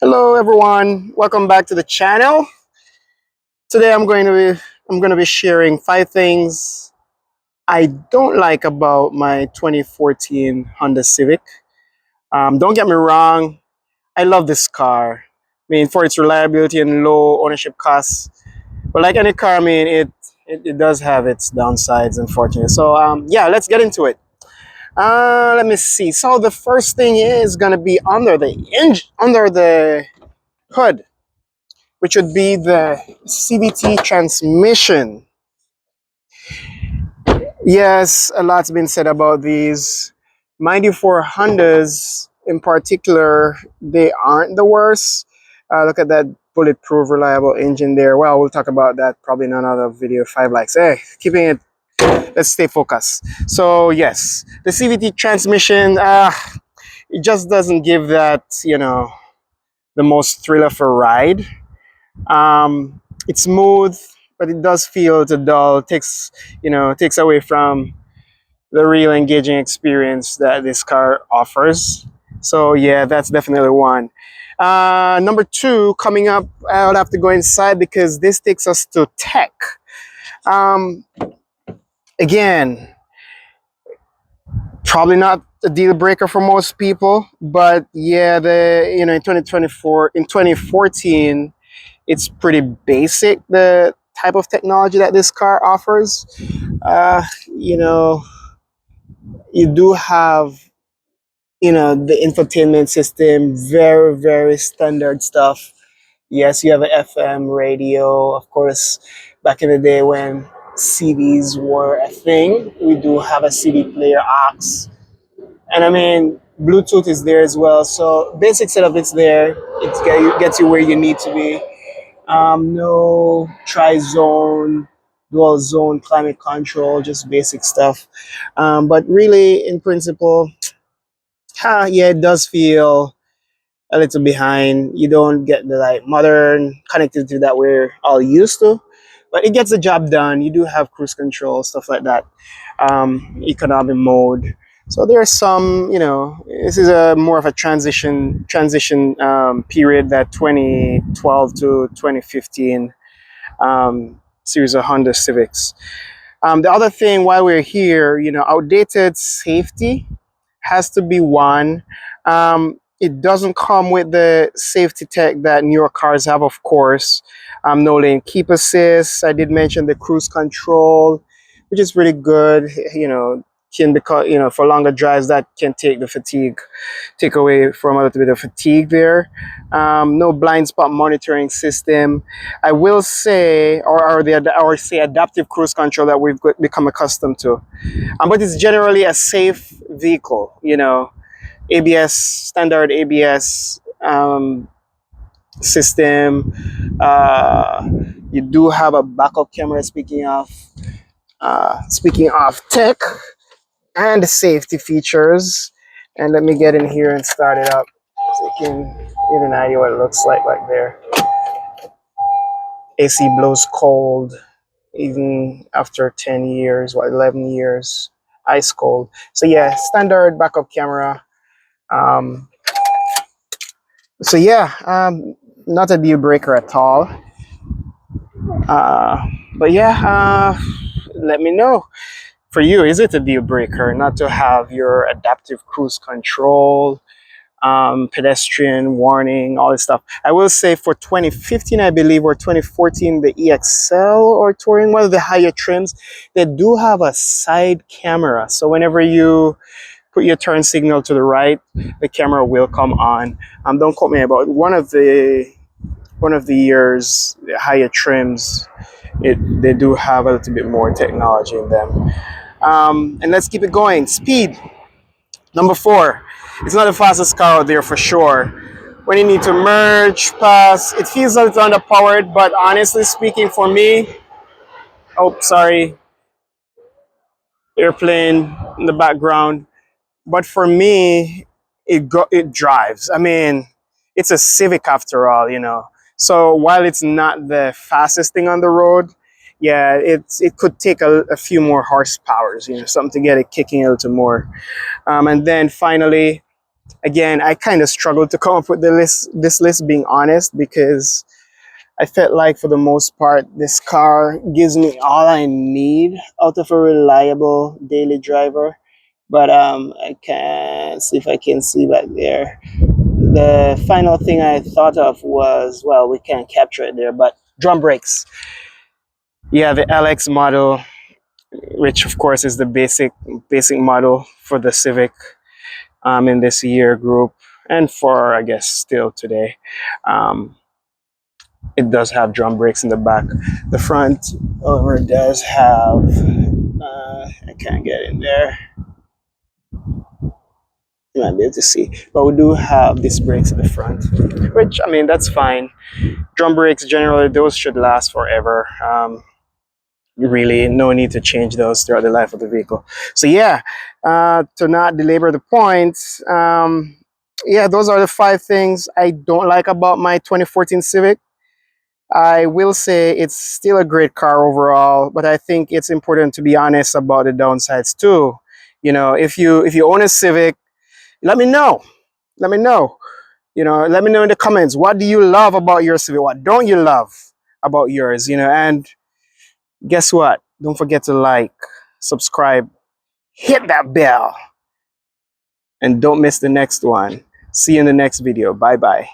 Hello everyone, welcome back to the channel. Today I'm going to be sharing 5 things I don't like about my 2014 Honda Civic. Don't get me wrong, I love this car. I mean, for its reliability and low ownership costs. But like any car, I mean, it does have its downsides, unfortunately. So yeah, let's get into it. Let me see. So the first thing is gonna be under the under the hood, which would be the CVT transmission. Yes, a lot's been said about these. Mind you, for Hondas in particular, they aren't the worst. Look at that bulletproof, reliable engine there. Well, we'll talk about that probably in another video. 5 likes. Hey, keeping it. Let's stay focused. So yes, the CVT transmission. It just doesn't give that, the most thrill of a ride. It's smooth, but it does feel to dull. Takes away from the real engaging experience that this car offers. So yeah, that's definitely one. Number two, coming up, I'll have to go inside because this takes us to tech. Um, Again, probably not a deal breaker for most people, but yeah, in 2024, in 2014, it's pretty basic, the type of technology that this car offers. uh, you know you do have, the infotainment system, very very standard stuff. Yes, you have an FM radio, of course. Back in the day when CDs were a thing, we do have a CD player, aux. And I mean, Bluetooth is there as well, so basic setup is there. Gets you where you need to be. No tri-zone, dual zone climate control, just basic stuff. But really, in principle, yeah, it does feel a little behind. You don't get the like modern connectivity that we're all used to, but it gets the job done. You do have cruise control, stuff like that, economic mode. So there are some, this is a more of a transition period, that 2012 to 2015 series of Honda Civics. The other thing, while we're here, outdated safety has to be one. It doesn't come with the safety tech that newer cars have, of course. No lane keep assist. I did mention the cruise control, which is really good. Can, because for longer drives, that can take away from a little bit of fatigue there. No blind spot monitoring system. I will say, or say adaptive cruise control that we've become accustomed to. But it's generally a safe vehicle. ABS, standard ABS system. You do have a backup camera. Speaking of tech and safety features, and let me get in here and start it up so you can get an idea what it looks like back there. AC blows cold even after 10 years, 11 years, ice cold. So yeah, standard backup camera. Um, so yeah, not a deal breaker at all. Uh, but yeah, let me know. For you, is it a deal breaker not to have your adaptive cruise control, pedestrian warning, all this stuff? I will say for 2015, I believe, or 2014, the EXL or Touring, one of the higher trims, they do have a side camera. So whenever you put your turn signal to the right, the camera will come on. Don't quote me about one of the years, the higher trims. They do have a little bit more technology in them. And let's keep it going. Speed. Number four. It's not the fastest car out there for sure. When you need to merge, pass, it feels a little underpowered, but honestly speaking, for me, oh, sorry, airplane in the background. But for me, it drives. I mean, it's a Civic after all. So while it's not the fastest thing on the road, yeah, it could take a few more horsepowers, something to get it kicking a little more. And then finally, Again, I kind of struggled to come up with this list, being honest, because I felt like for the most part, this car gives me all I need out of a reliable daily driver. But I can see if I can see back there. The final thing I thought of was, well, we can't capture it there, but drum brakes. Yeah, the LX model, which of course is the basic model for the Civic in this year group, and for I guess still today. Um, it does have drum brakes in the back. The front, however, does have. I can't get in there. You might be able to see, but we do have disc brakes in the front, which I mean that's fine. Drum brakes generally those should last forever. Really, no need to change those throughout the life of the vehicle. So yeah, to not belabor the points, yeah, those are the 5 things I don't like about my 2014 Civic. I will say it's still a great car overall, but I think it's important to be honest about the downsides too. You know, if you own a Civic, let me know. Let me know. You know, let me know in the comments. What do you love about your Civic? What don't you love about yours? You know, and guess what? Don't forget to like, subscribe, hit that bell, and don't miss the next one. See you in the next video. Bye bye.